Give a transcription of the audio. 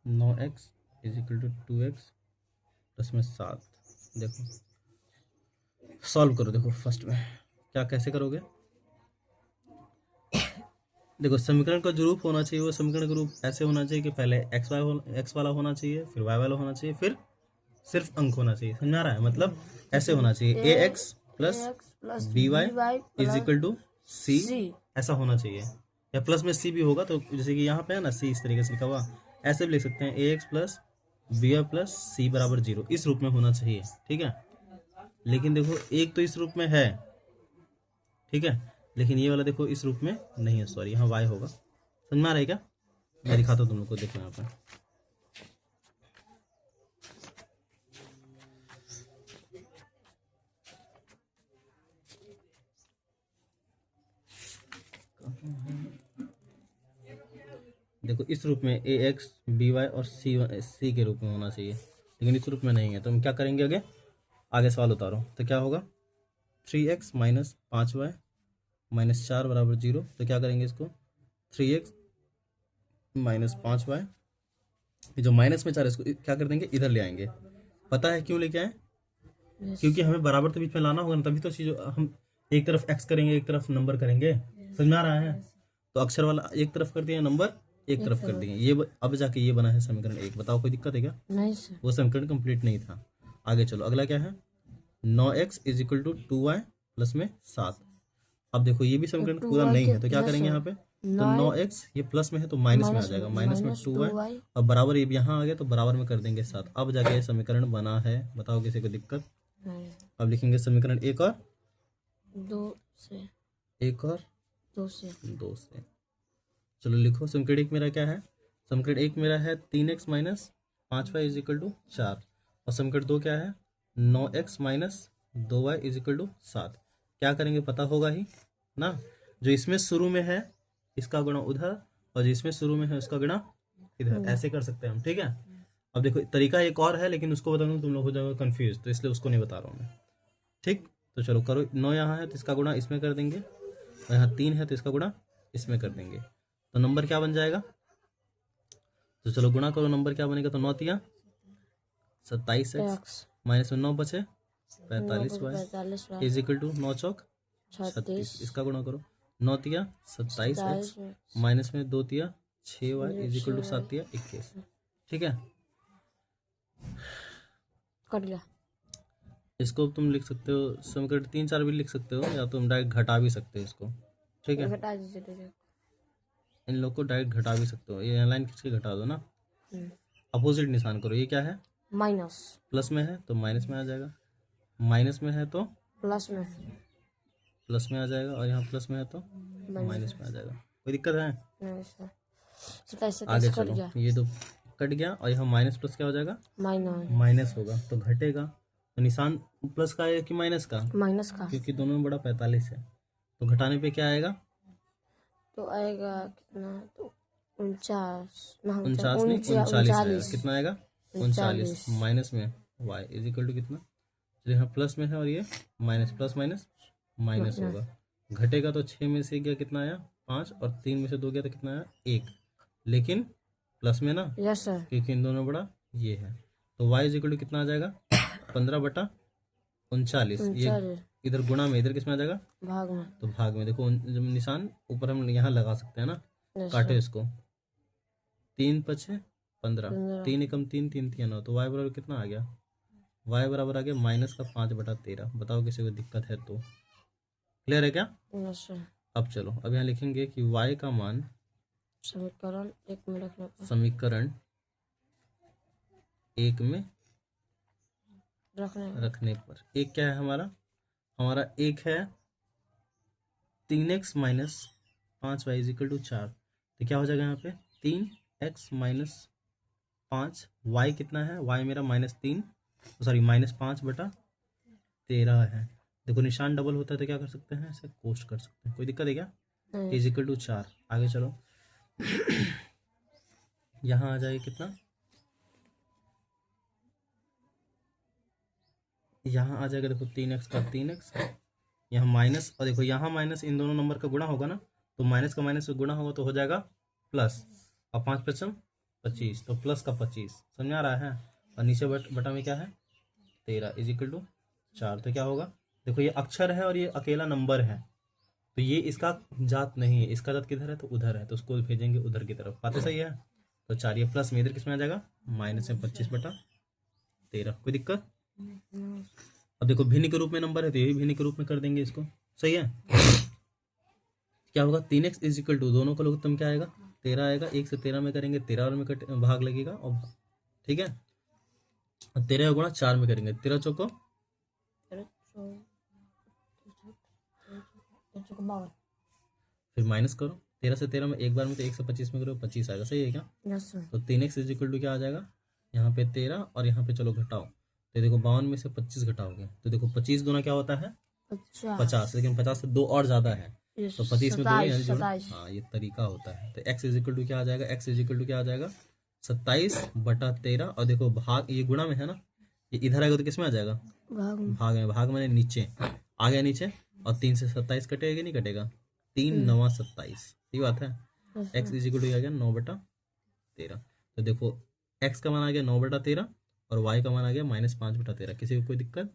9x is equal to 2x plus में 7। देखो solve करो। देखो फर्स्ट में क्या कैसे करोगे। देखो समीकरण का जो रूप होना चाहिए वो समीकरण का रूप ऐसे होना चाहिए कि पहले एक्स वाला होना चाहिए, फिर वाई वाला होना चाहिए, फिर सिर्फ अंक होना चाहिए। समझ आ रहा है? मतलब ऐसे होना चाहिए A X plus B Y is equal to C, ऐसा होना चाहिए। या प्लस में सी भी होगा तो जैसे कि यहाँ पे है ना सी इस तरीके से लिखा हुआ, ऐसे भी लिख सकते हैं A X plus B Y plus C बराबर 0, इस रूप में होना चाहिए। ठीक है, लेकिन देखो एक तो इस रूप में है, ठीक है, लेकिन ये वाला देखो इस रूप में नहीं है, सॉरी यहाँ वाई होगा। समझ में आ रहा है क्या? मैं दिखाता हूँ तुम लोग को, देखो यहाँ पे देखो इस रूप में ए एक्स बी वाई और सी के रूप में होना चाहिए, लेकिन इस रूप में नहीं है। तो हम क्या करेंगे, आगे सवाल उतारो तो क्या होगा 3x माइनस 5y माइनस 4 बराबर 0। तो क्या करेंगे इसको 3x माइनस 5y, जो माइनस में 4 इसको क्या कर देंगे इधर ले आएंगे। पता है क्यों लेके आए? क्योंकि हमें बराबर तो बीच में लाना होगा ना, तभी तो चीज हम एक तरफ x करेंगे एक तरफ नंबर करेंगे। समझ में आ रहा है? तो अक्षर वाला एक तरफ कर दिए, नंबर एक तरफ कर दिए, ये अब जाके ये बना है समीकरण 1। बताओ कोई दिक्कत है क्या? नहीं सर, वो समीकरण कंप्लीट नहीं था। आगे चलो, अगला क्या है 9x is equal to 2y plus में 7। अब देखो ये भी समीकरण पूरा नहीं है, तो क्या करेंगे यहाँ पे, तो 9x ये प्लस में है तो माइनस में आ जाएगा, माइनस में 2y। अब बराबर ये यहाँ आ गया तो बराबर में कर देंगे 7। अब जाके ये समीकरण बना है। बताओ किसी को दिक्कत? अब लिखेंगे समीकरण 1 और 2 से, 1 और 2 से। चलो लिखो समीकरण 1 मेरा क्या है। समीकरण 1 मेरा है 3x minus 5y is equal to 4, और समीकरण 2 क्या है 9x minus 2y is equal to 7। क्या करेंगे पता होगा ही ना, जो इसमें शुरू में है इसका गुणा उधर, और जो इसमें शुरू में है उसका गुणा इधर, ऐसे कर सकते हैं हम। ठीक है, अब देखो तरीका एक और है, लेकिन उसको बता दूं तुम लोग हो जाओगे कंफ्यूज, तो इसलिए उसको नहीं बता रहा हूँ मैं। ठीक, तो चलो करो। 9 यहाँ है तो इसका गुणा इसमें कर देंगे, और यहाँ 3 है तो इसका गुणा इसमें कर देंगे। तो नंबर क्या बन जाएगा, तो चलो गुणा करो, नंबर क्या बनेगा, तो 9 तिया 27x माइनस में 9 बचे 45y इज इक्वल टू 9 चौक 36। इसका गुणा करो, 9 तिया 27x माइनस में 2 तिया 6y इज इक्वल टू 7 तिया 21। ठीक है, कट गया। इसको तुम लिख सकते हो समीकरण 3 4 भी लिख सकते हो, या तुम डायरेक्ट घटा भी सकते हो इसको। ठीक है, घटा दीजिए, इन लोग को डायरेक्ट घटा भी सकते हो, ये लाइन खींच के घटा दो ना। अपोजिट निशान करो, ये क्या है माइनस, प्लस में है तो माइनस में आ जाएगा, माइनस में है तो प्लस में आ जाएगा, और यहाँ प्लस में है तो माइनस में आ जाएगा। कोई दिक्कत है? नहीं सर, 27 आगे कट चलो, गया, ये तो कट गया, और यहाँ माइनस प्लस क्या हो जाएगा माइनस, माइनस होगा तो घटेगा। तो निशान प्लस का है कि माइनस का, माइनस का, क्योंकि दोनों में बड़ा 45 है, तो घटाने पे क्या आएगा, तो आएगा कितना, तो 49 नहीं 39 आएगा। कितना आएगा 39 माइनस में y इज इक्वल टू कितना, तो यहाँ प्लस में है और ये माइनस, प्लस माइनस माइनस होगा। घटेगा तो 6 में से गया कितना आया 5, और 3 में से 2 गया तो कितना आया 1, लेकिन प्लस में ना, यस सर, क्योंकि इन दोनों बड़ा ये है। तो y इज इक्वल टू कितना आ जाएगा 15/39। ये इधर गुणा में, इधर किस में आ जाएगा भाग में, तो भाग में। देखो जब निशान ऊपर हम यहाँ लगा सकते हैं ना, काटो इसको, 3 5 15, 3 एकम 3 3 3 9, तो y बराबर कितना आ गया, y बराबर आ गया माइनस का 5/13। बताओ किसी को दिक्कत है तो? क्लियर है क्या? Yes sir. अब चलो, अब यहाँ लिखेंगे कि y का मान समीकरण 1 में रखने पर, समीकरण 1 में रखने पर एक क्या है हमारा एक है 3x minus 5y is equal to 4। तो क्या हो जाएगा यहाँ पे 3x माइनस 5, y कितना है, y मेरा -3, सॉरी -5/13 है। देखो निशान डबल होता है तो क्या कर सकते हैं, ऐसे कोष्ट कर सकते हैं। कोई दिक्कत है क्या? Is equal to 4। आगे चलो यहाँ आ जाएगा कितना, यहाँ आ जाएगा देखो 3x का 3x, यहाँ माइनस, और देखो यहाँ माइनस इन दोनों नंबर का गुणा होगा ना, तो माइनस का माइनस गुणा होगा तो हो जाएगा प्लस, और 5 5 25, तो प्लस का 25 समझ में आ रहा है। और नीचे बटा में क्या है 13 इज इक्वल टू 4। तो क्या होगा, देखो ये अक्षर है और ये अकेला नंबर है, तो ये इसका जात नहीं है, इसका जात किधर है तो उधर है, तो उसको भेजेंगे उधर की तरफ। बात सही है। तो 4 ये प्लस में इधर किस में आ जाएगा माइनस में 25/13। कोई दिक्कत। अब देखो भिन्न के रूप में नंबर है तो यही भिन्न के रूप में कर देंगे इसको। सही है। क्या होगा 3x इज इक्वल टू, दोनों का लघुत्तम क्या आएगा 13 आएगा। 1 से 13 में करेंगे 13 और में भाग लगेगा और ठीक है। 13 का गुणा 4 में करेंगे 13 चौको 52। फिर माइनस करो 13 से 13 में एक बार में तो 1 से 25 में करो 25 आएगा। सही है क्या। Yes sir. तो 3x इज इक्वल टू क्या आ जाएगा यहाँ पे 13 और यहाँ पे चलो घटाओ, तो देखो 52 में से 25 घटाओगे तो देखो 25 दूना क्या होता है 50, लेकिन 50 से 2 और ज्यादा है तो 25 में 2 यानी जोड़ो। हाँ ये तरीका होता है। तो x इज इक्वल टू क्या आ जाएगा, x इज इक्वल टू क्या आ जाएगा 27/13। और देखो भाग ये गुणा में है ना, ये इधर आएगा तो किस में आ जाएगा भाग में। भाग में नीचे आ गया नीचे, और 3 से 27 कटेगा कि नहीं कटेगा 3 9 27। सही बात है। x इज इक्वल टू आ गया 9/13। तो देखो x का मान आ गया 9/13 और y का मान आ गया -5/13। किसी को कोई दिक्कत।